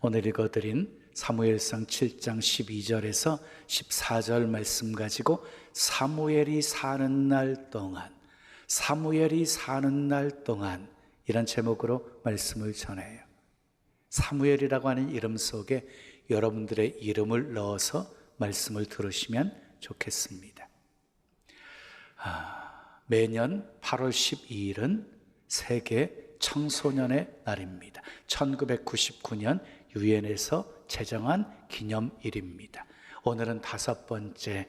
오늘 읽어드린 사무엘상 7장 12절에서 14절 말씀 가지고 사무엘이 사는 날 동안, 사무엘이 사는 날 동안 이란 제목으로 말씀을 전해요. 사무엘이라고 하는 이름 속에 여러분들의 이름을 넣어서 말씀을 들으시면 좋겠습니다. 매년 8월 12일은 세계 청소년의 날입니다. 1999년 유엔에서 제정한 기념일입니다. 오늘은 5번째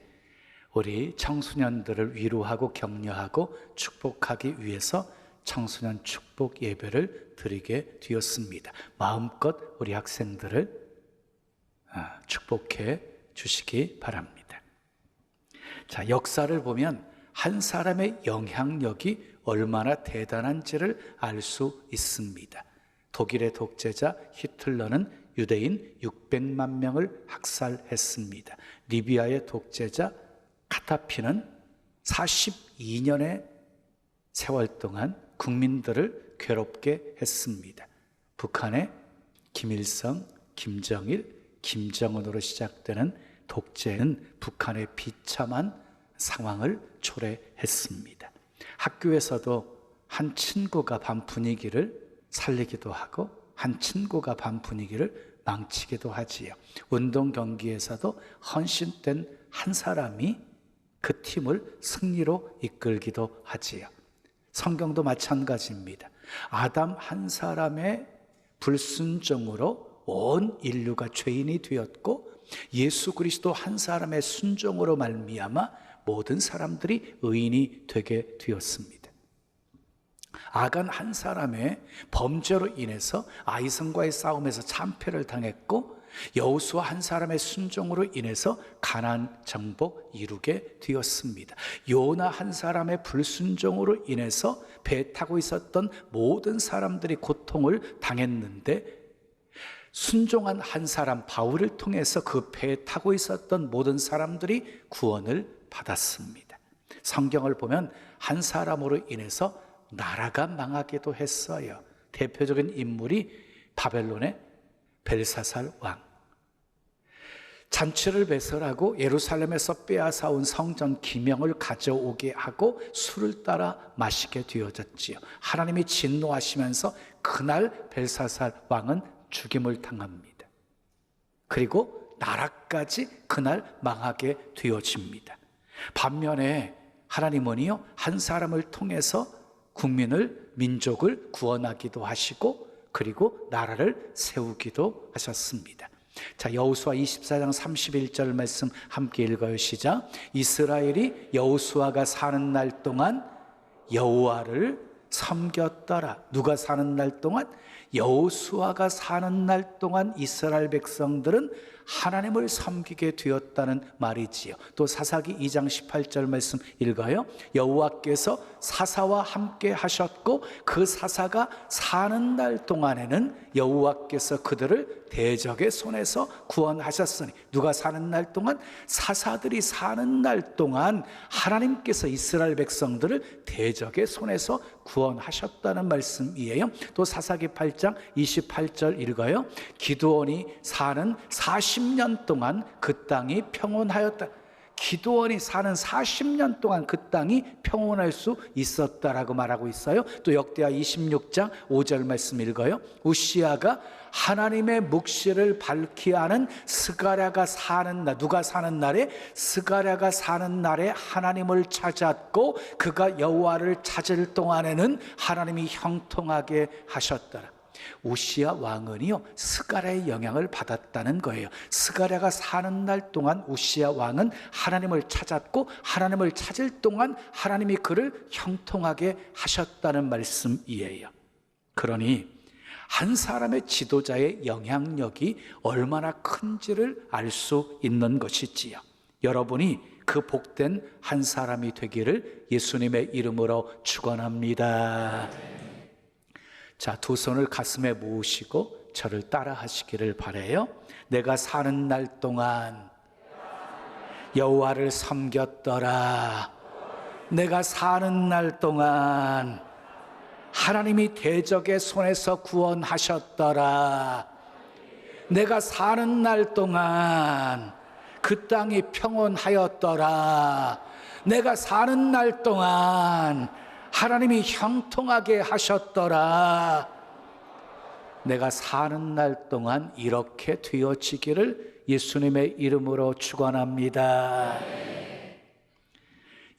우리 청소년들을 위로하고 격려하고 축복하기 위해서 청소년 축복 예배를 드리게 되었습니다. 마음껏 우리 학생들을 축복해 주시기 바랍니다. 자, 역사를 보면 한 사람의 영향력이 얼마나 대단한지를 알 수 있습니다. 독일의 독재자 히틀러는 유대인 600만 명을 학살했습니다. 리비아의 독재자 카다피는 42년의 세월 동안 국민들을 괴롭게 했습니다. 북한의 김일성, 김정일, 김정은으로 시작되는 독재는 북한의 비참한 상황을 초래했습니다. 학교에서도 한 친구가 반 분위기를 살리기도 하고 한 친구가 반 분위기를 망치기도 하지요. 운동 경기에서도 헌신된 한 사람이 그 팀을 승리로 이끌기도 하지요. 성경도 마찬가지입니다. 아담 한 사람의 불순종으로 온 인류가 죄인이 되었고 예수 그리스도 한 사람의 순종으로 말미암아 모든 사람들이 의인이 되게 되었습니다. 아간 한 사람의 범죄로 인해서 아이성과의 싸움에서 참패를 당했고 여호수아 한 사람의 순종으로 인해서 가나안 정복 이루게 되었습니다. 요나 한 사람의 불순종으로 인해서 배 타고 있었던 모든 사람들이 고통을 당했는데 순종한 한 사람 바울을 통해서 그 배에 타고 있었던 모든 사람들이 구원을 받았습니다. 성경을 보면 한 사람으로 인해서 나라가 망하기도 했어요. 대표적인 인물이 바벨론의 벨사살 왕. 잔치를 배설하고 예루살렘에서 빼앗아온 성전 기명을 가져오게 하고 술을 따라 마시게 되어졌지요. 하나님이 진노하시면서 그날 벨사살 왕은 죽임을 당합니다. 그리고 나라까지 그날 망하게 되어집니다. 반면에 하나님은요, 한 사람을 통해서 국민을, 민족을 구원하기도 하시고 그리고 나라를 세우기도 하셨습니다. 자, 여호수아 24장 31절 말씀 함께 읽어요. 시작. 이스라엘이 여호수아가 사는 날 동안 여호와를 섬겼더라. 누가 사는 날 동안? 여호수아가 사는 날 동안 이스라엘 백성들은 하나님을 섬기게 되었다는 말이지요. 또 사사기 2장 18절 말씀 읽어요. 여호와께서 사사와 함께 하셨고 그 사사가 사는 날 동안에는 여호와께서 그들을 대적의 손에서 구원하셨으니, 누가 사는 날 동안? 사사들이 사는 날 동안 하나님께서 이스라엘 백성들을 대적의 손에서 구원하셨다는 말씀이에요. 또 사사기 8장 28절 읽어요. 기드온이 사는 40년 동안 그 땅이 평온하였다. 기드온이 사는 40년 동안 그 땅이 평온할 수 있었다라고 말하고 있어요. 또 역대하 26장 5절 말씀 읽어요. 우시아가 하나님의 묵시를 밝히 하는 스가랴가 사는 날, 누가 사는 날에? 스가랴가 사는 날에 하나님을 찾았고 그가 여호와를 찾을 동안에는 하나님이 형통하게 하셨더라. 우시아 왕은요, 스가랴의 영향을 받았다는 거예요. 스가랴가 사는 날 동안 우시아 왕은 하나님을 찾았고 하나님을 찾을 동안 하나님이 그를 형통하게 하셨다는 말씀이에요. 그러니 한 사람의 지도자의 영향력이 얼마나 큰지를 알 수 있는 것이지요. 여러분이 그 복된 한 사람이 되기를 예수님의 이름으로 축원합니다. 자, 두 손을 가슴에 모으시고 저를 따라 하시기를 바라요. 내가 사는 날 동안 여호와를 섬겼더라. 내가 사는 날 동안 하나님이 대적의 손에서 구원하셨더라. 내가 사는 날 동안 그 땅이 평온하였더라. 내가 사는 날 동안 하나님이 형통하게 하셨더라. 내가 사는 날 동안 이렇게 되어지기를 예수님의 이름으로 축원합니다.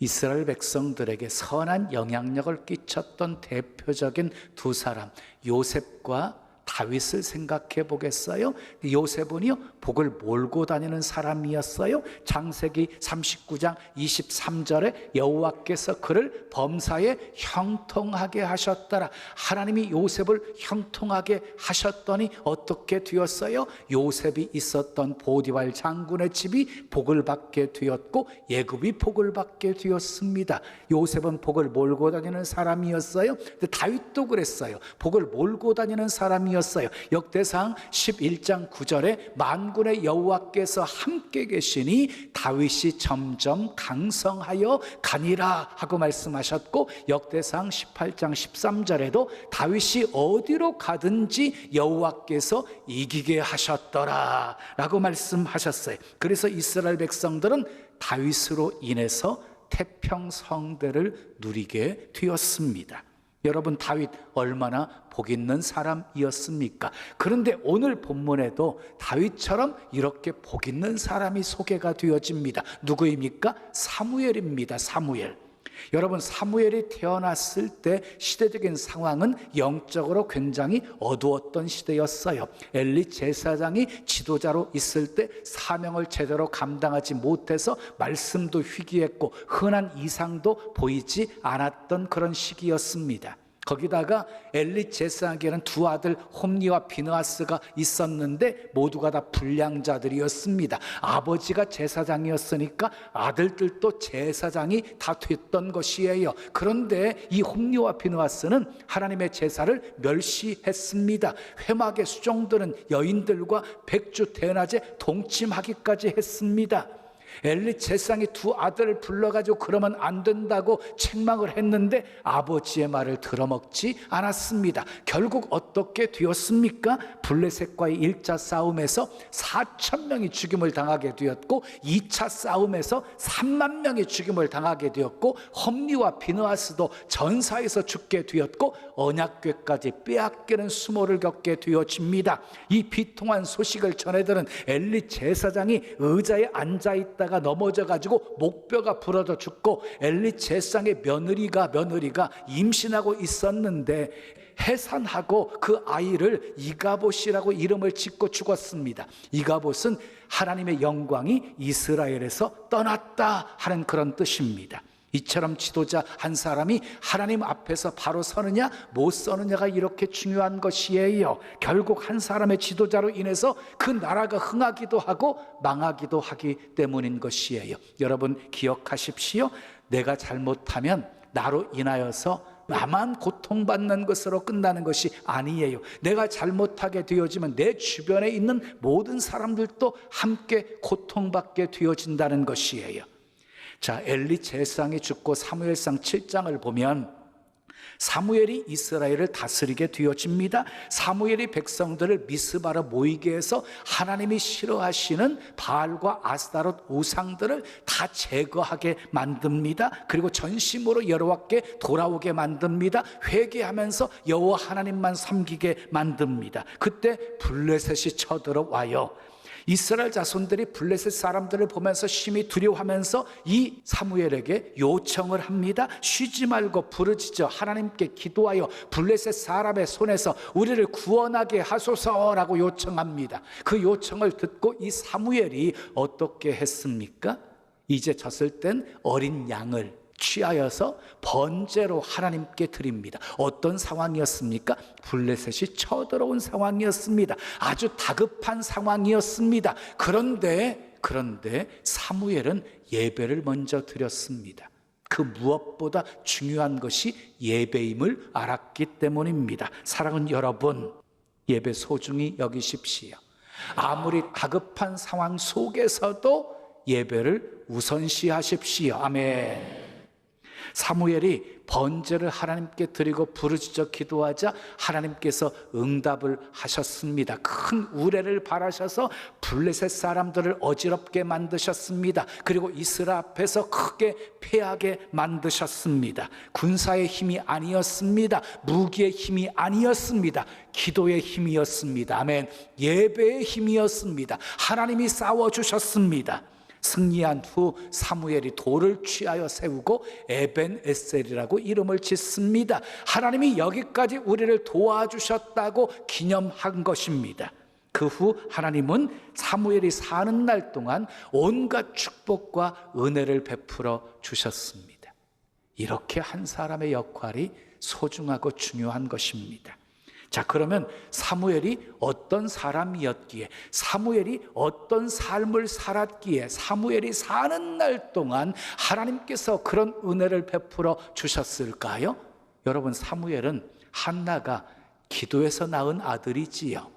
이스라엘 백성들에게 선한 영향력을 끼쳤던 대표적인 두 사람, 요셉과 다윗을 생각해 보겠어요? 요셉은요, 복을 몰고 다니는 사람이었어요. 창세기 39장 23절에 여호와께서 그를 범사에 형통하게 하셨더라. 하나님이 요셉을 형통하게 하셨더니 어떻게 되었어요? 요셉이 있었던 보디발 장군의 집이 복을 받게 되었고 예굽이 복을 받게 되었습니다. 요셉은 복을 몰고 다니는 사람이었어요. 근데 다윗도 그랬어요. 복을 몰고 다니는 사람이었어요. 역대상 11장 9절에 만군의 여호와께서 함께 계시니 다윗이 점점 강성하여 가니라 하고 말씀하셨고, 역대상 18장 13절에도 다윗이 어디로 가든지 여호와께서 이기게 하셨더라 라고 말씀하셨어요. 그래서 이스라엘 백성들은 다윗으로 인해서 태평성대를 누리게 되었습니다. 여러분, 다윗 얼마나 복 있는 사람이었습니까? 그런데 오늘 본문에도 다윗처럼 이렇게 복 있는 사람이 소개가 되어집니다. 누구입니까? 사무엘입니다. 사무엘. 여러분, 사무엘이 태어났을 때 시대적인 상황은 영적으로 굉장히 어두웠던 시대였어요. 엘리 제사장이 지도자로 있을 때 사명을 제대로 감당하지 못해서 말씀도 희귀했고 흔한 이상도 보이지 않았던 그런 시기였습니다. 거기다가 엘리 제사장에게는 두 아들 홈니와 비느하스가 있었는데 모두가 다 불량자들이었습니다. 아버지가 제사장이었으니까 아들들도 제사장이 다 됐던 것이에요. 그런데 이 홈니와 비느하스는 하나님의 제사를 멸시했습니다. 회막의 수종들은 여인들과 백주 대낮에 동침하기까지 했습니다. 엘리 제사장이 두 아들을 불러가지고 그러면 안 된다고 책망을 했는데 아버지의 말을 들어먹지 않았습니다. 결국 어떻게 되었습니까? 블레셋과의 1차 싸움에서 4,000명이 죽임을 당하게 되었고 2차 싸움에서 3만 명이 죽임을 당하게 되었고 홈니와 비느하스도 전사에서 죽게 되었고 언약궤까지 빼앗기는 수모를 겪게 되어집니다. 이 비통한 소식을 전해들은 엘리 제사장이 의자에 앉아있다가 넘어져가지고 목뼈가 부러져 죽고 엘리 제사장의 며느리가 임신하고 있었는데 해산하고 그 아이를 이가봇이라고 이름을 짓고 죽었습니다. 이가봇은 하나님의 영광이 이스라엘에서 떠났다 하는 그런 뜻입니다. 이처럼 지도자 한 사람이 하나님 앞에서 바로 서느냐 못 서느냐가 이렇게 중요한 것이에요. 결국 한 사람의 지도자로 인해서 그 나라가 흥하기도 하고 망하기도 하기 때문인 것이에요. 여러분 기억하십시오. 내가 잘못하면 나로 인하여서 나만 고통받는 것으로 끝나는 것이 아니에요. 내가 잘못하게 되어지면 내 주변에 있는 모든 사람들도 함께 고통받게 되어진다는 것이에요. 자, 엘리 제사장이 죽고 사무엘상 7장을 보면 사무엘이 이스라엘을 다스리게 되어집니다. 사무엘이 백성들을 미스바로 모이게 해서 하나님이 싫어하시는 바알과 아스타롯 우상들을 다 제거하게 만듭니다. 그리고 전심으로 여호와께 돌아오게 만듭니다. 회개하면서 여호와 하나님만 섬기게 만듭니다. 그때 블레셋이 쳐들어와요. 이스라엘 자손들이 블레셋 사람들을 보면서 심히 두려워하면서 이 사무엘에게 요청을 합니다. 쉬지 말고 부르짖어 하나님께 기도하여 블레셋 사람의 손에서 우리를 구원하게 하소서라고 요청합니다. 그 요청을 듣고 이 사무엘이 어떻게 했습니까? 이제 졌을 땐 어린 양을 취하여서 번제로 하나님께 드립니다. 어떤 상황이었습니까? 블레셋이 쳐들어온 상황이었습니다. 아주 다급한 상황이었습니다. 그런데 사무엘은 예배를 먼저 드렸습니다. 그 무엇보다 중요한 것이 예배임을 알았기 때문입니다. 사랑하는 여러분, 예배 소중히 여기십시오. 아무리 다급한 상황 속에서도 예배를 우선시하십시오. 아멘. 사무엘이 번제를 하나님께 드리고 부르짖어 기도하자 하나님께서 응답을 하셨습니다. 큰 우레를 발하셔서 블레셋 사람들을 어지럽게 만드셨습니다. 그리고 이스라엘 앞에서 크게 패하게 만드셨습니다. 군사의 힘이 아니었습니다. 무기의 힘이 아니었습니다. 기도의 힘이었습니다. 아멘. 예배의 힘이었습니다. 하나님이 싸워주셨습니다. 승리한 후 사무엘이 돌을 취하여 세우고 에벤에셀이라고 이름을 짓습니다. 하나님이 여기까지 우리를 도와주셨다고 기념한 것입니다. 그 후 하나님은 사무엘이 사는 날 동안 온갖 축복과 은혜를 베풀어 주셨습니다. 이렇게 한 사람의 역할이 소중하고 중요한 것입니다. 자, 그러면 사무엘이 어떤 사람이었기에, 사무엘이 어떤 삶을 살았기에, 사무엘이 사는 날 동안 하나님께서 그런 은혜를 베풀어 주셨을까요? 여러분, 사무엘은 한나가 기도해서 낳은 아들이지요.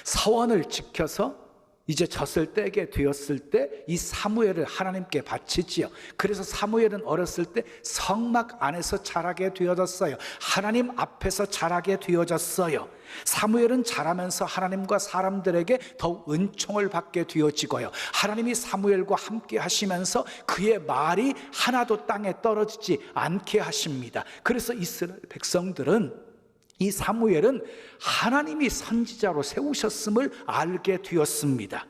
서원을 지켜서 이제 젖을 떼게 되었을 때 이 사무엘을 하나님께 바치지요. 그래서 사무엘은 어렸을 때 성막 안에서 자라게 되어졌어요. 하나님 앞에서 자라게 되어졌어요. 사무엘은 자라면서 하나님과 사람들에게 더욱 은총을 받게 되어지고요. 하나님이 사무엘과 함께 하시면서 그의 말이 하나도 땅에 떨어지지 않게 하십니다. 그래서 이스라엘 백성들은 이 사무엘은 하나님이 선지자로 세우셨음을 알게 되었습니다.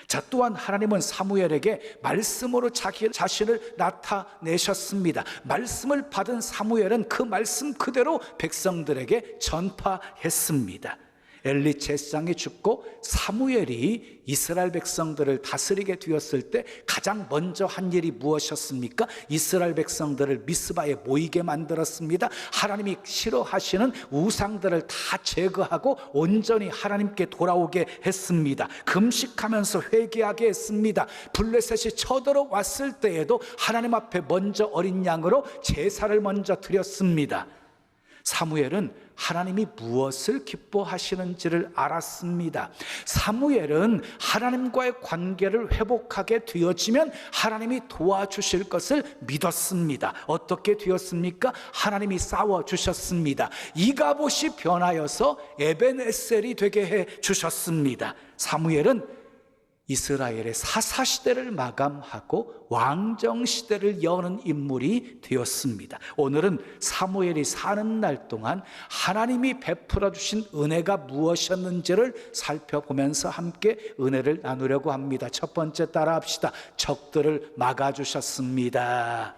자, 또한 하나님은 사무엘에게 말씀으로 자기 자신을 나타내셨습니다. 말씀을 받은 사무엘은 그 말씀 그대로 백성들에게 전파했습니다. 엘리 제사장이 죽고 사무엘이 이스라엘 백성들을 다스리게 되었을 때 가장 먼저 한 일이 무엇이었습니까? 이스라엘 백성들을 미스바에 모이게 만들었습니다. 하나님이 싫어하시는 우상들을 다 제거하고 온전히 하나님께 돌아오게 했습니다. 금식하면서 회개하게 했습니다. 블레셋이 쳐들어왔을 때에도 하나님 앞에 먼저 어린 양으로 제사를 먼저 드렸습니다. 사무엘은 하나님이 무엇을 기뻐하시는지를 알았습니다. 사무엘은 하나님과의 관계를 회복하게 되어지면 하나님이 도와주실 것을 믿었습니다. 어떻게 되었습니까? 하나님이 싸워주셨습니다. 이가봇이 변하여서 에벤에셀이 되게 해주셨습니다. 사무엘은 이스라엘의 사사시대를 마감하고 왕정시대를 여는 인물이 되었습니다. 오늘은 사무엘이 사는 날 동안 하나님이 베풀어 주신 은혜가 무엇이었는지를 살펴보면서 함께 은혜를 나누려고 합니다. 첫 번째 따라합시다. 적들을 막아주셨습니다.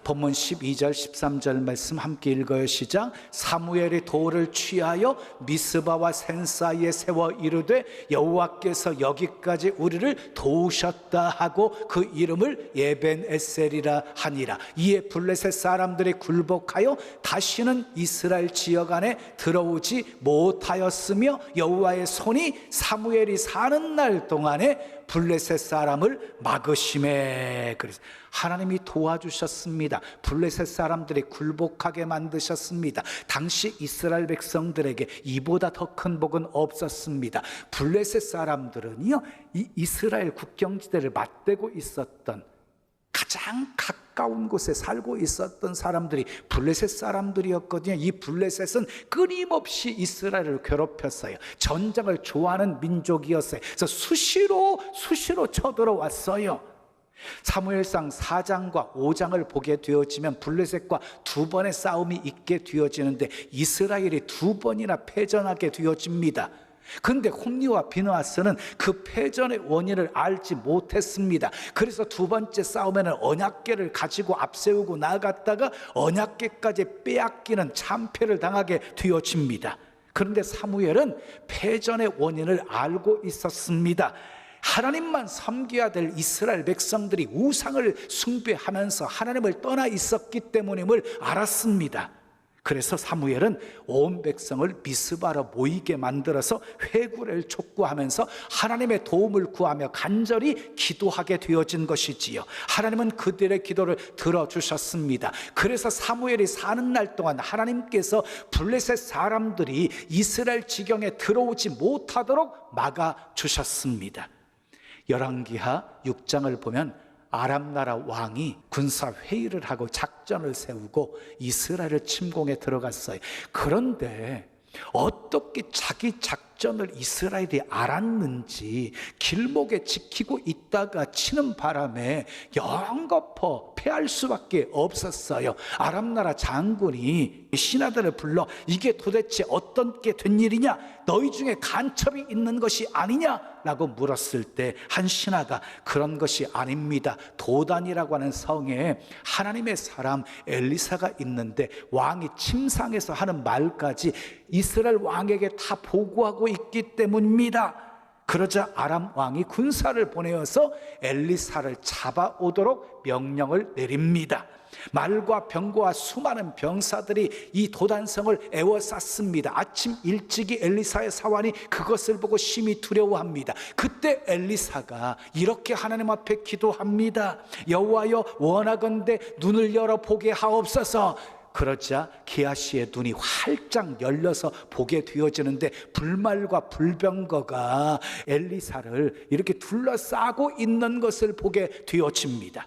본문 12절 13절 말씀 함께 읽어요. 시작. 사무엘이 돌을 취하여 미스바와 센 사이에 세워 이르되 여호와께서 여기까지 우리를 도우셨다 하고 그 이름을 에벤에셀이라 하니라. 이에 블레셋 사람들이 굴복하여 다시는 이스라엘 지역 안에 들어오지 못하였으며 여호와의 손이 사무엘이 사는 날 동안에 블레셋 사람을 막으심에, 그래서 하나님이 도와주셨습니다. 블레셋 사람들이 굴복하게 만드셨습니다. 당시 이스라엘 백성들에게 이보다 더 큰 복은 없었습니다. 블레셋 사람들은요, 이 이스라엘 국경지대를 맞대고 있었던 가장 가까운 곳에 살고 있었던 사람들이 블레셋 사람들이었거든요. 이 블레셋은 끊임없이 이스라엘을 괴롭혔어요. 전쟁을 좋아하는 민족이었어요. 그래서 수시로 쳐들어왔어요. 사무엘상 4장과 5장을 보게 되어지면 블레셋과 두 번의 싸움이 있게 되어지는데 이스라엘이 두 번이나 패전하게 되어집니다. 그런데 홈리와 비느하스는 그 패전의 원인을 알지 못했습니다. 그래서 두 번째 싸움에는 언약궤를 가지고 앞세우고 나아갔다가 언약궤까지 빼앗기는 참패를 당하게 되어집니다. 그런데 사무엘은 패전의 원인을 알고 있었습니다. 하나님만 섬겨야 될 이스라엘 백성들이 우상을 숭배하면서 하나님을 떠나 있었기 때문임을 알았습니다. 그래서 사무엘은 온 백성을 미스바로 모이게 만들어서 회개를 촉구하면서 하나님의 도움을 구하며 간절히 기도하게 되어진 것이지요. 하나님은 그들의 기도를 들어주셨습니다. 그래서 사무엘이 사는 날 동안 하나님께서 블레셋 사람들이 이스라엘 지경에 들어오지 못하도록 막아주셨습니다. 열왕기하 6장을 보면 아람 나라 왕이 군사 회의를 하고 작전을 세우고 이스라엘을 침공에 들어갔어요. 그런데 어떻게 자기 작전을 이스라엘이 알았는지 길목에 지키고 있다가 치는 바람에 영겁어 패할 수밖에 없었어요. 아람 나라 장군이 신하들을 불러 이게 도대체 어떻게 된 일이냐, 너희 중에 간첩이 있는 것이 아니냐라고 물었을 때 한 신하가 그런 것이 아닙니다. 도단이라고 하는 성에 하나님의 사람 엘리사가 있는데 왕이 침상에서 하는 말까지 이스라엘 왕에게 다 보고하고 있기 때문입니다. 그러자 아람 왕이 군사를 보내어서 엘리사를 잡아오도록 명령을 내립니다. 말과 병거와 수많은 병사들이 이 도단성을 에워쌌습니다. 아침 일찍이 엘리사의 사환이 그것을 보고 심히 두려워합니다. 그때 엘리사가 이렇게 하나님 앞에 기도합니다. 여호와여, 원하건대 눈을 열어 보게 하옵소서. 그러자 게하시의 눈이 활짝 열려서 보게 되어지는데 불말과 불병거가 엘리사를 이렇게 둘러싸고 있는 것을 보게 되어집니다.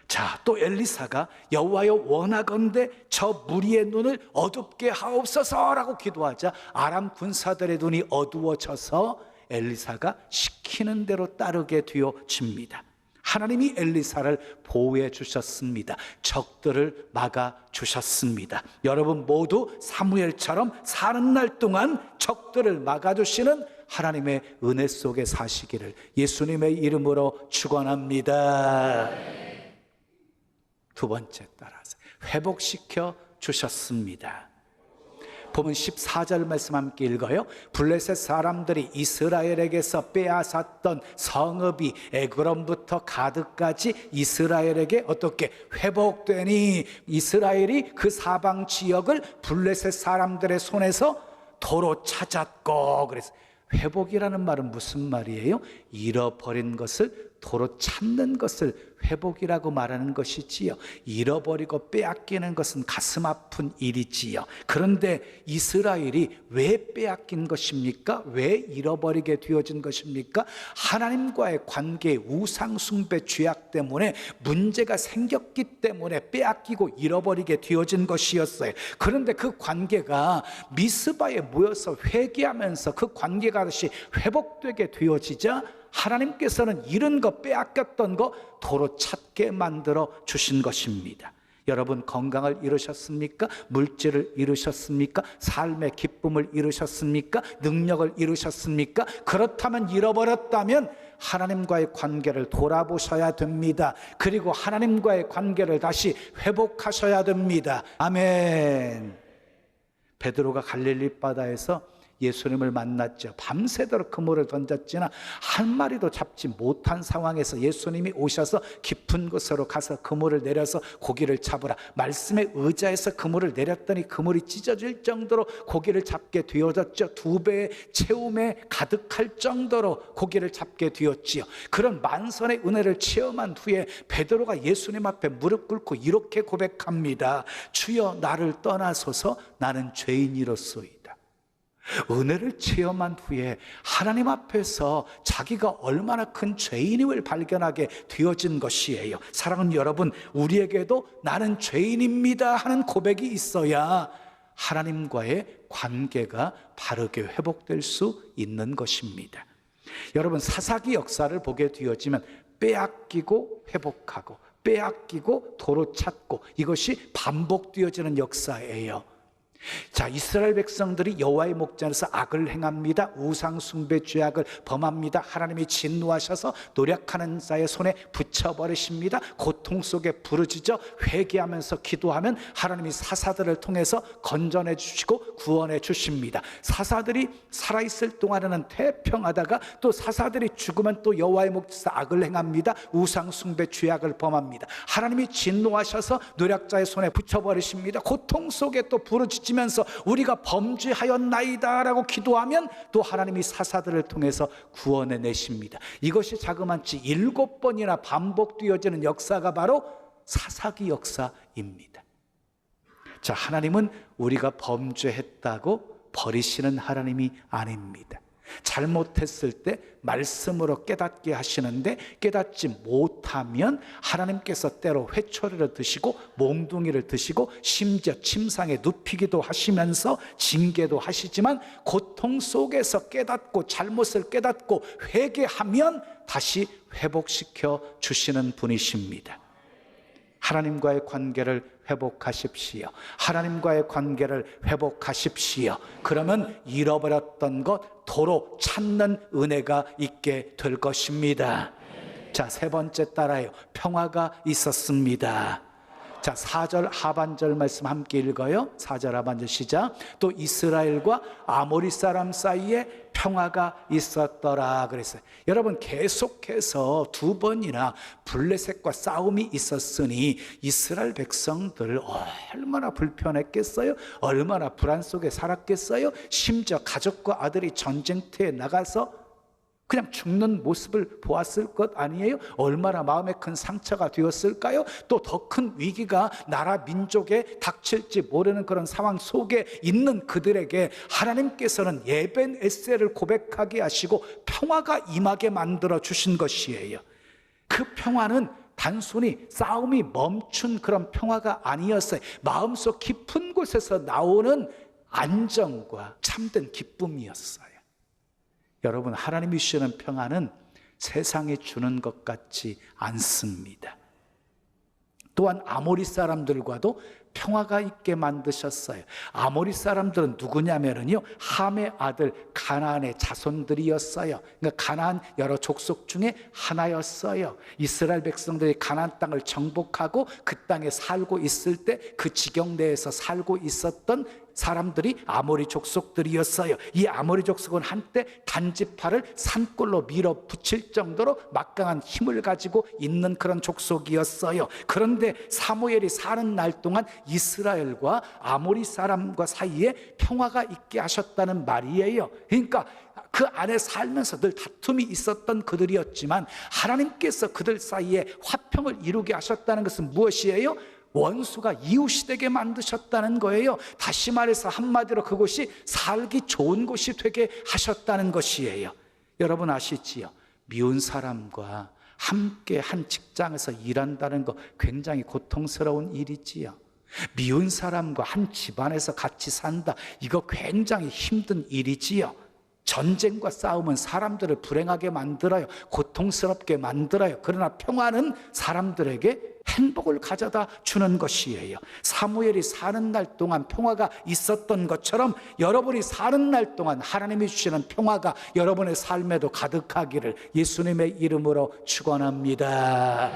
자, 또 엘리사가 여호와여, 원하건대 저 무리의 눈을 어둡게 하옵소서라고 기도하자 아람 군사들의 눈이 어두워져서 엘리사가 시키는 대로 따르게 되어집니다. 하나님이 엘리사를 보호해 주셨습니다. 적들을 막아 주셨습니다. 여러분 모두 사무엘처럼 사는 날 동안 적들을 막아 주시는 하나님의 은혜 속에 사시기를 예수님의 이름으로 축원합니다. 두 번째 따라서 회복시켜 주셨습니다. 보면 14절 말씀 함께 읽어요. 블레셋 사람들이 이스라엘에게서 빼앗았던 성읍이 에그론부터 가드까지 이스라엘에게 어떻게 회복되니 이스라엘이 그 사방 지역을 블레셋 사람들의 손에서 도로 찾았고, 그래서 회복이라는 말은 무슨 말이에요? 잃어버린 것을 도로 찾는 것을 회복이라고 말하는 것이지요. 잃어버리고 빼앗기는 것은 가슴 아픈 일이지요. 그런데 이스라엘이 왜 빼앗긴 것입니까? 왜 잃어버리게 되어진 것입니까? 하나님과의 관계, 우상 숭배 죄악 때문에 문제가 생겼기 때문에 빼앗기고 잃어버리게 되어진 것이었어요. 그런데 그 관계가 미스바에 모여서 회개하면서 그 관계가 다시 회복되게 되어지자 하나님께서는 잃은 것, 빼앗겼던 것 도로 찾게 만들어 주신 것입니다. 여러분 건강을 잃으셨습니까? 물질을 잃으셨습니까? 삶의 기쁨을 잃으셨습니까? 능력을 잃으셨습니까? 그렇다면 잃어버렸다면 하나님과의 관계를 돌아보셔야 됩니다. 그리고 하나님과의 관계를 다시 회복하셔야 됩니다. 아멘. 베드로가 갈릴리 바다에서 예수님을 만났죠. 밤새도록 그물을 던졌지나 한 마리도 잡지 못한 상황에서 예수님이 오셔서 깊은 곳으로 가서 그물을 내려서 고기를 잡으라. 말씀에 의지해서 그물을 내렸더니 그물이 찢어질 정도로 고기를 잡게 되어졌죠. 2배의 채움에 가득할 정도로 고기를 잡게 되었지요. 그런 만선의 은혜를 체험한 후에 베드로가 예수님 앞에 무릎 꿇고 이렇게 고백합니다. 주여, 나를 떠나소서, 나는 죄인이로소이다. 은혜를 체험한 후에 하나님 앞에서 자기가 얼마나 큰 죄인임을 발견하게 되어진 것이에요. 사랑하는 여러분, 우리에게도 나는 죄인입니다 하는 고백이 있어야 하나님과의 관계가 바르게 회복될 수 있는 것입니다. 여러분, 사사기 역사를 보게 되어지면 빼앗기고 회복하고 빼앗기고 도로 찾고 이것이 반복되어지는 역사예요. 자, 이스라엘 백성들이 여호와의 목전에서 악을 행합니다. 우상 숭배 죄악을 범합니다. 하나님이 진노하셔서 노력하는 자의 손에 붙여버리십니다. 고통 속에 부르짖어 회개하면서 기도하면 하나님이 사사들을 통해서 건져내 주시고 구원해 주십니다. 사사들이 살아있을 동안에는 태평하다가 또 사사들이 죽으면 또 여호와의 목전에서 악을 행합니다. 우상 숭배 죄악을 범합니다. 하나님이 진노하셔서 노력자의 손에 붙여버리십니다. 고통 속에 또 부르짖으면서 우리가 범죄하였나이다 라고 기도하면 또 하나님이 사사들을 통해서 구원해 내십니다. 이것이 자그마치 7번이나 반복되어지는 역사가 바로 사사기 역사입니다. 자, 하나님은 우리가 범죄했다고 버리시는 하나님이 아닙니다. 잘못했을 때 말씀으로 깨닫게 하시는데 깨닫지 못하면 하나님께서 때로 회초리를 드시고 몽둥이를 드시고 심지어 침상에 눕히기도 하시면서 징계도 하시지만 고통 속에서 깨닫고 잘못을 깨닫고 회개하면 다시 회복시켜 주시는 분이십니다. 하나님과의 관계를 회복하십시오. 하나님과의 관계를 회복하십시오. 그러면 잃어버렸던 것 도로 찾는 은혜가 있게 될 것입니다. 자, 세 번째 따라요. 평화가 있었습니다. 자, 4절 하반절 말씀 함께 읽어요. 4절 하반절 시작. 또 이스라엘과 아모리 사람 사이에 평화가 있었더라 그랬어요. 여러분, 계속해서 두 번이나 블레셋과 싸움이 있었으니 이스라엘 백성들 얼마나 불편했겠어요? 얼마나 불안 속에 살았겠어요? 심지어 가족과 아들이 전쟁터에 나가서 그냥 죽는 모습을 보았을 것 아니에요? 얼마나 마음에 큰 상처가 되었을까요? 또 더 큰 위기가 나라 민족에 닥칠지 모르는 그런 상황 속에 있는 그들에게 하나님께서는 에벤에셀을 고백하게 하시고 평화가 임하게 만들어 주신 것이에요. 그 평화는 단순히 싸움이 멈춘 그런 평화가 아니었어요. 마음속 깊은 곳에서 나오는 안정과 참된 기쁨이었어요. 여러분, 하나님이 주시는 평안은 세상이 주는 것 같지 않습니다. 또한 아모리 사람들과도 평화가 있게 만드셨어요. 아모리 사람들은 누구냐면요, 함의 아들 가나안의 자손들이었어요. 그러니까 가나안 여러 족속 중에 하나였어요. 이스라엘 백성들이 가나안 땅을 정복하고 그 땅에 살고 있을 때 그 지경 내에서 살고 있었던 사람들이 아모리 족속들이었어요. 이 아모리 족속은 한때 단지파를 산골로 밀어붙일 정도로 막강한 힘을 가지고 있는 그런 족속이었어요. 그런데 사무엘이 사는 날 동안 이스라엘과 아모리 사람과 사이에 평화가 있게 하셨다는 말이에요. 그러니까 그 안에 살면서 늘 다툼이 있었던 그들이었지만 하나님께서 그들 사이에 화평을 이루게 하셨다는 것은 무엇이에요? 원수가 이웃이 되게 만드셨다는 거예요. 다시 말해서 한마디로 그곳이 살기 좋은 곳이 되게 하셨다는 것이에요. 여러분 아시지요? 미운 사람과 함께 한 직장에서 일한다는 거 굉장히 고통스러운 일이지요. 미운 사람과 한 집안에서 같이 산다, 이거 굉장히 힘든 일이지요. 전쟁과 싸움은 사람들을 불행하게 만들어요. 고통스럽게 만들어요. 그러나 평화는 사람들에게 행복을 가져다 주는 것이에요. 사무엘이 사는 날 동안 평화가 있었던 것처럼 여러분이 사는 날 동안 하나님이 주시는 평화가 여러분의 삶에도 가득하기를 예수님의 이름으로 축원합니다.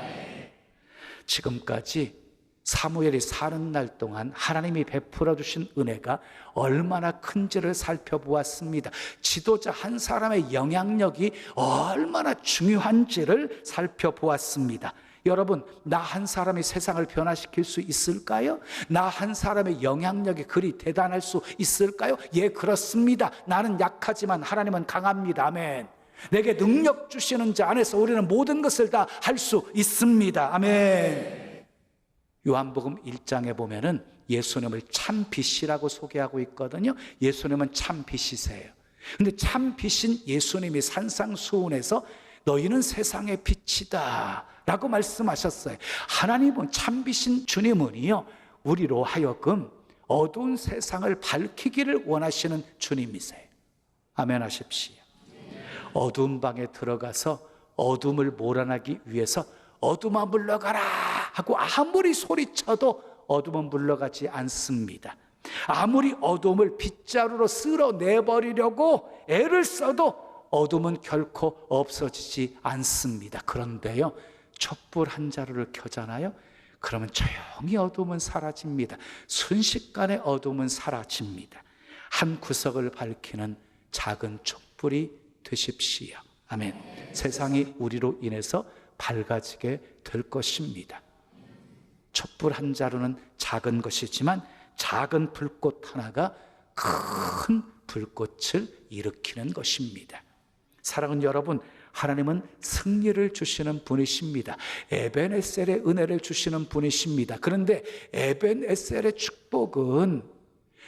지금까지 사무엘이 사는 날 동안 하나님이 베풀어 주신 은혜가 얼마나 큰지를 살펴보았습니다. 지도자 한 사람의 영향력이 얼마나 중요한지를 살펴보았습니다. 여러분, 나 한 사람이 세상을 변화시킬 수 있을까요? 나 한 사람의 영향력이 그리 대단할 수 있을까요? 예, 그렇습니다. 나는 약하지만 하나님은 강합니다. 아멘. 내게 능력 주시는 자 안에서 우리는 모든 것을 다 할 수 있습니다. 아멘. 요한복음 1장에 보면은 예수님을 참 빛이라고 소개하고 있거든요. 예수님은 참 빛이세요. 근데 참 빛인 예수님이 산상수훈에서 너희는 세상의 빛이다 라고 말씀하셨어요. 하나님은 참 빛인 주님은요, 우리로 하여금 어두운 세상을 밝히기를 원하시는 주님이세요. 아멘 하십시오. 어두운 방에 들어가서 어둠을 몰아내기 위해서 어둠아 물러가라 하고 아무리 소리쳐도 어둠은 물러가지 않습니다. 아무리 어둠을 빗자루로 쓸어내버리려고 애를 써도 어둠은 결코 없어지지 않습니다. 그런데요, 촛불 한 자루를 켜잖아요. 그러면 조용히 어둠은 사라집니다. 순식간에 어둠은 사라집니다. 한 구석을 밝히는 작은 촛불이 되십시오. 아멘. 세상이 우리로 인해서 밝아지게 될 것입니다. 촛불 한 자루는 작은 것이지만 작은 불꽃 하나가 큰 불꽃을 일으키는 것입니다. 사랑하는 여러분, 하나님은 승리를 주시는 분이십니다. 에벤에셀의 은혜를 주시는 분이십니다. 그런데 에벤에셀의 축복은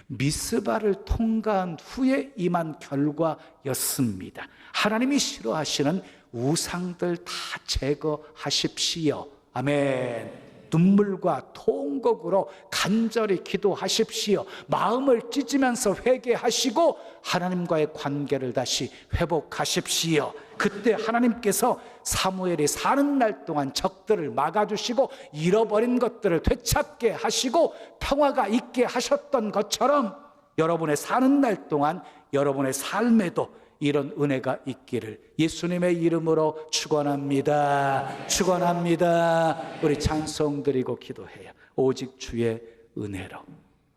미스바를 통과한 후에 임한 결과였습니다. 하나님이 싫어하시는 우상들 다 제거하십시오. 아멘. 눈물과 통곡으로 간절히 기도하십시오. 마음을 찢으면서 회개하시고 하나님과의 관계를 다시 회복하십시오. 그때 하나님께서 사무엘이 사는 날 동안 적들을 막아주시고 잃어버린 것들을 되찾게 하시고 평화가 있게 하셨던 것처럼 여러분의 사는 날 동안 여러분의 삶에도 이런 은혜가 있기를 예수님의 이름으로 축원합니다. 축원합니다. 우리 찬송 드리고 기도해요. 오직 주의 은혜로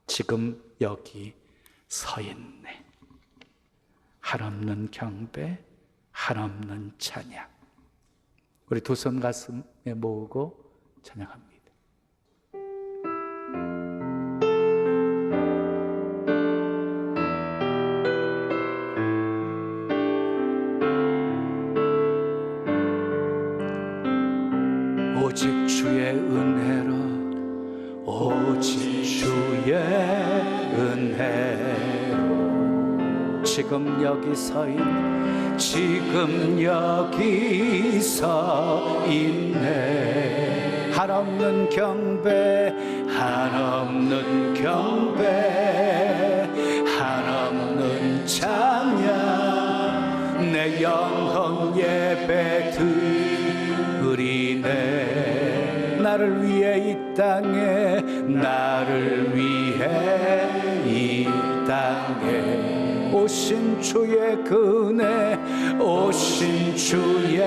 지금 여기 서 있네. 한없는 경배, 한없는 찬양. 우리 두 손 가슴에 모으고 찬양합니다. 오직 주의 은혜로, 오직 주의 은혜로 지금 여기 서 있네. 지금 여기 서 있네. 한없는 경배, 한없는 경배, 한없는 찬양. 내 영혼 예배 드리네. 나를 위해 이 땅에, 나를 위해 이 땅에 오신 주의 그 은혜, 오신 주의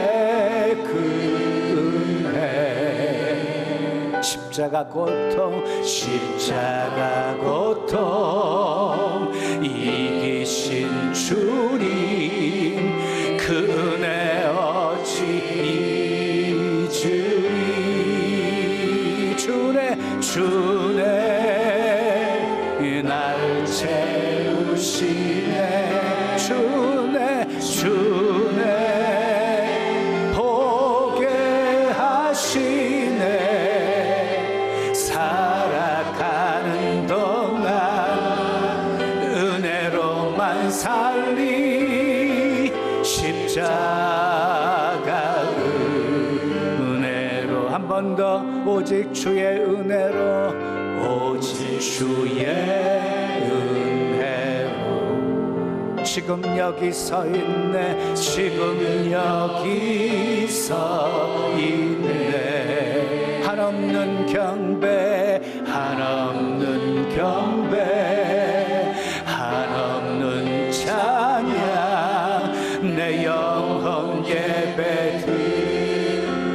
그 은혜. 십자가 고통, 십자가 고통 이기신 주님, 그 은혜 어찌 주네 날 채우시네. 주네 보게 하시네. 살아가는 동안 은혜로만 살리. 십자가 은혜로 한 번 더. 오직 주의 은혜로, 오직 주의 은혜로 지금 여기 서 있네. 지금 여기 서 있네. 한없는 경배, 한없는 경배, 한없는 찬양. 내 영혼 예배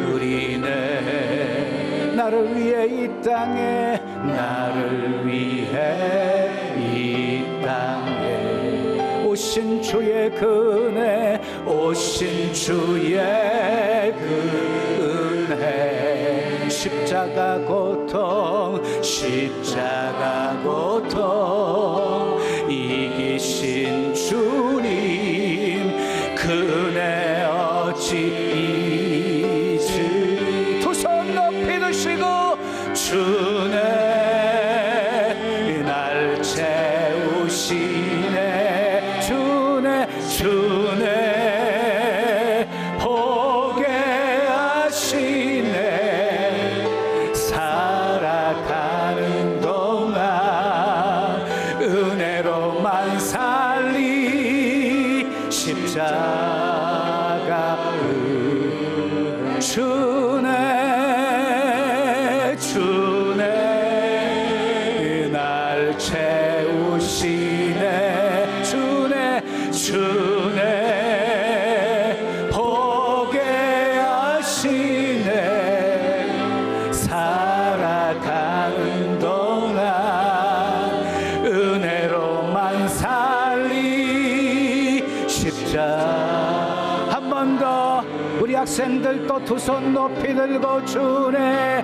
드리네. 나를 위해 이 땅에, 나를 위해 이 땅에 오신 주의 그 은혜, 오신 주의 그 은혜. 십자가 고통, 십자가 고통 이기신 주님, 그 은혜 어찌 잊으리. 두 손 높이 드시고 주네 날 채우시네. 주네 보게 하시네. 살아가는 동안 은혜로만 살리. 십자가 주네 날 채우시네. 주네 보게 하시네. 살아가는 동안 은혜로만 살리. 십자가 한 번 더. 우리 학생들도 두 손 높이 들고 주네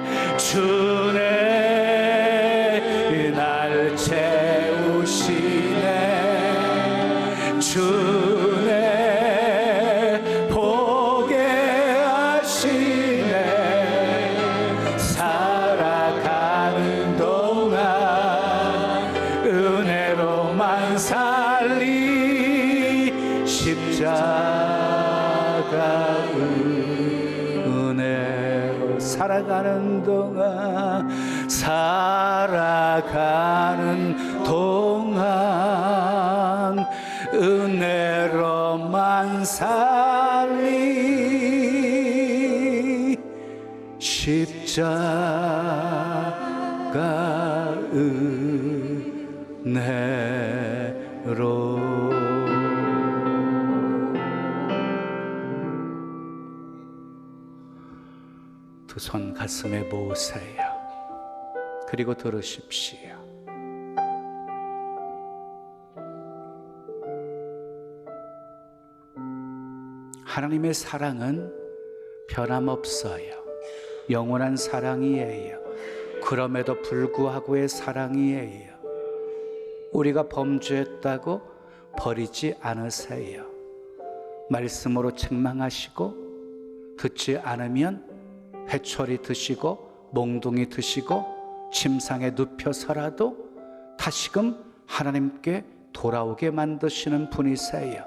날 채우시네. 주네 보게 하시네. 살아가는 동안 은혜로 십자가 은혜로 살아가는 동안 은혜로만 살리 십자가 은혜로. 두 손 가슴에 모으세요. 그리고 들으십시오. 하나님의 사랑은 변함없어요. 영원한 사랑이에요. 그럼에도 불구하고의 사랑이에요. 우리가 범죄했다고 버리지 않으세요. 말씀으로 책망하시고 듣지 않으면 회초리 드시고 몽둥이 드시고 침상에 눕혀서라도 다시금 하나님께 돌아오게 만드시는 분이세요.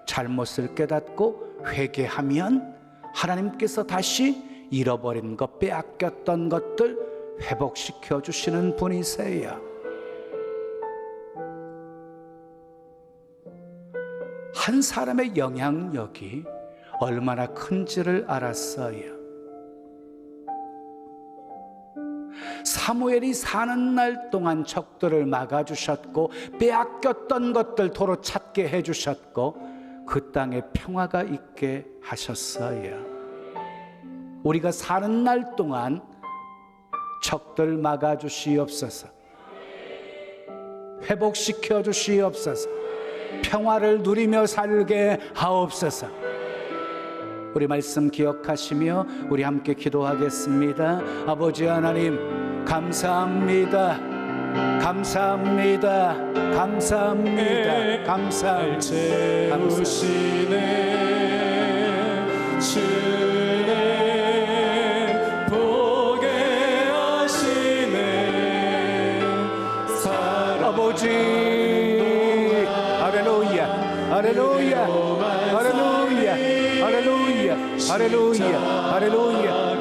잘못을 깨닫고 회개하면 하나님께서 다시 잃어버린 것, 빼앗겼던 것들 회복시켜 주시는 분이세요. 한 사람의 영향력이 얼마나 큰지를 알았어요. 사무엘이 사는 날 동안 적들을 막아주셨고 빼앗겼던 것들 도로 찾게 해주셨고 그 땅에 평화가 있게 하셨어요. 우리가 사는 날 동안 적들 막아주시옵소서, 회복시켜 주시옵소서, 평화를 누리며 살게 하옵소서. 우리 말씀 기억하시며 우리 함께 기도하겠습니다. 아버지 하나님, 감사합니다. 감사합니다. 감사합니다. 감사합니다. 채우시네 주네 보게 하시네 아버지 할렐루야 할렐루야 할렐루야 할렐루야 할렐루야 할렐루야.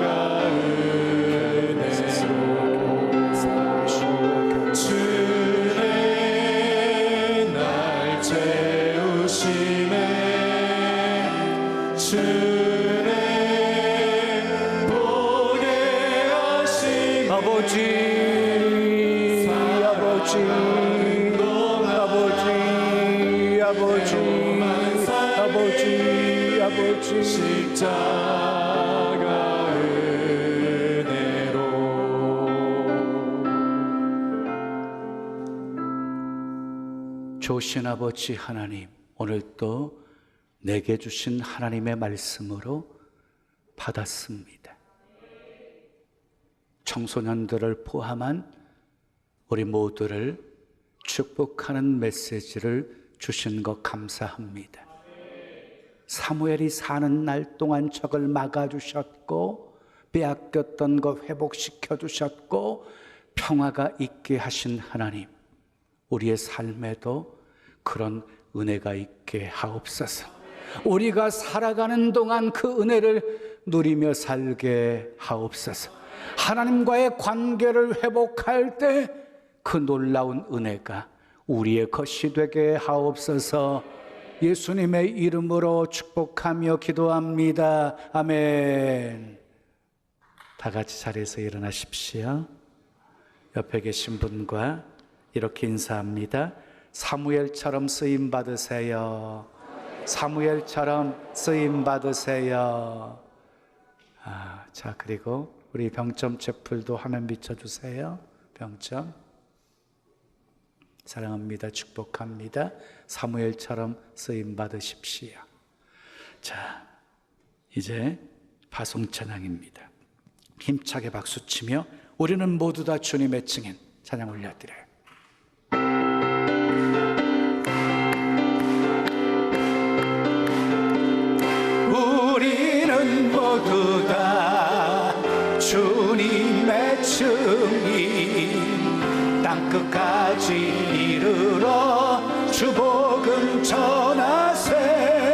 아버지 십자가 은혜로. 좋으신 아버지 하나님, 오늘 또 내게 주신 하나님의 말씀으로 받았습니다. 청소년들을 포함한 우리 모두를 축복하는 메시지를 주신 것 감사합니다. 사무엘이 사는 날 동안 적을 막아주셨고 빼앗겼던 것 회복시켜 주셨고 평화가 있게 하신 하나님, 우리의 삶에도 그런 은혜가 있게 하옵소서. 우리가 살아가는 동안 그 은혜를 누리며 살게 하옵소서. 하나님과의 관계를 회복할 때 그 놀라운 은혜가 우리의 것이 되게 하옵소서. 예수님의 이름으로 축복하며 기도합니다. 아멘. 다 같이 자리에서 일어나십시오. 옆에 계신 분과 이렇게 인사합니다. 사무엘처럼 쓰임 받으세요. 사무엘처럼 쓰임 받으세요. 자, 그리고 우리 병점 채플도 화면 비춰주세요. 병점. 사랑합니다. 축복합니다. 사무엘처럼 쓰임 받으십시오. 자, 이제 파송찬양입니다. 힘차게 박수치며 우리는 모두 다 주님의 증인 찬양 올려드려요. 우리는 모두 다 주님의 증인, 땅끝까지 이르러 주복음 전하세.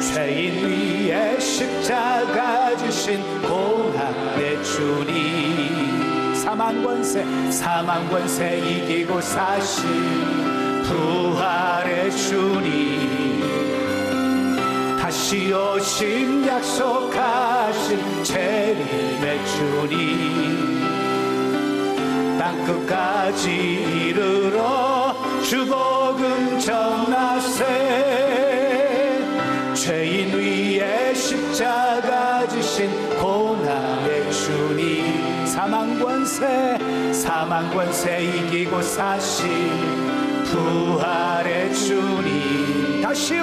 죄인 위에 십자가 지신 고난의 주님, 사망 권세 이기고 사신 부활의 주님, 다시 오심 약속하신 재림의 주님, 땅끝까지 이르러 주복음 전하세. 죄인 위에 십자가 지신 고난의 주님, 사망 권세 이기고 사신 부활의 주님, 다시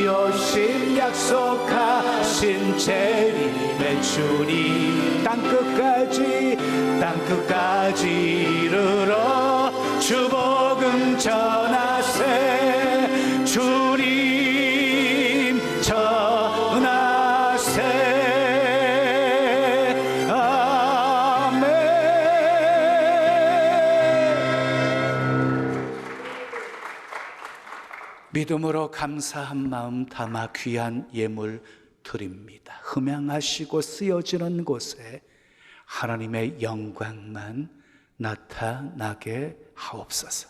오심 약속하신 재림의 주님, 땅끝까지 이르러 주복음 전하세. 주님 전하세. 아멘. 믿음으로 감사한 마음 담아 귀한 예물 드립니다. 흠양하시고 쓰여지는 곳에 하나님의 영광만 나타나게 하옵소서.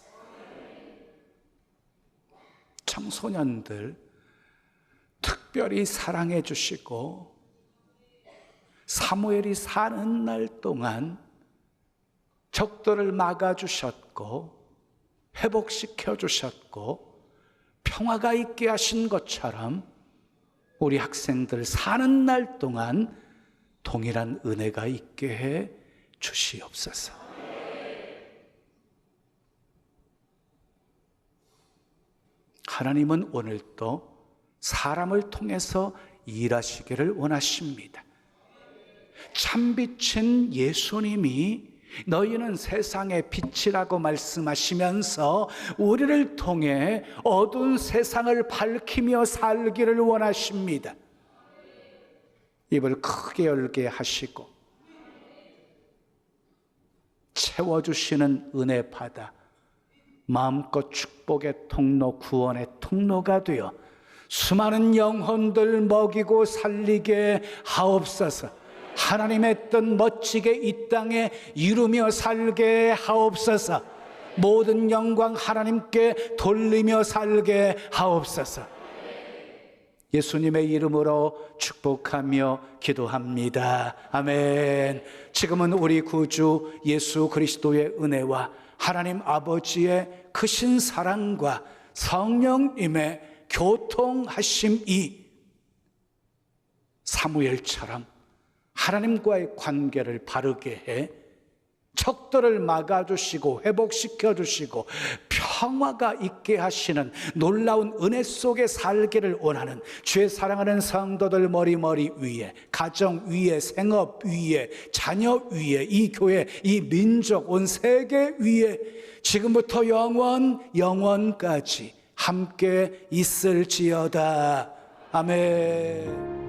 청소년들 특별히 사랑해 주시고 사무엘이 사는 날 동안 적들을 막아 주셨고 회복시켜 주셨고 평화가 있게 하신 것처럼 우리 학생들 사는 날 동안 동일한 은혜가 있게 해 주시옵소서. 하나님은 오늘도 사람을 통해서 일하시기를 원하십니다. 참빛인 예수님이 너희는 세상의 빛이라고 말씀하시면서 우리를 통해 어두운 세상을 밝히며 살기를 원하십니다. 입을 크게 열게 하시고 채워주시는 은혜 바다 마음껏 축복의 통로, 구원의 통로가 되어 수많은 영혼들 먹이고 살리게 하옵소서. 하나님의 뜻 멋지게 이 땅에 이루며 살게 하옵소서. 모든 영광 하나님께 돌리며 살게 하옵소서. 예수님의 이름으로 축복하며 기도합니다. 아멘. 지금은 우리 구주 예수 그리스도의 은혜와 하나님 아버지의 크신 사랑과 성령님의 교통하심이 사무엘처럼 하나님과의 관계를 바르게 해 적들을 막아주시고 회복시켜주시고 평화가 있게 하시는 놀라운 은혜 속에 살기를 원하는 주의 사랑하는 성도들 머리 위에, 가정 위에, 생업 위에, 자녀 위에, 이 교회, 이 민족, 온 세계 위에 지금부터 영원까지 함께 있을지어다. 아멘.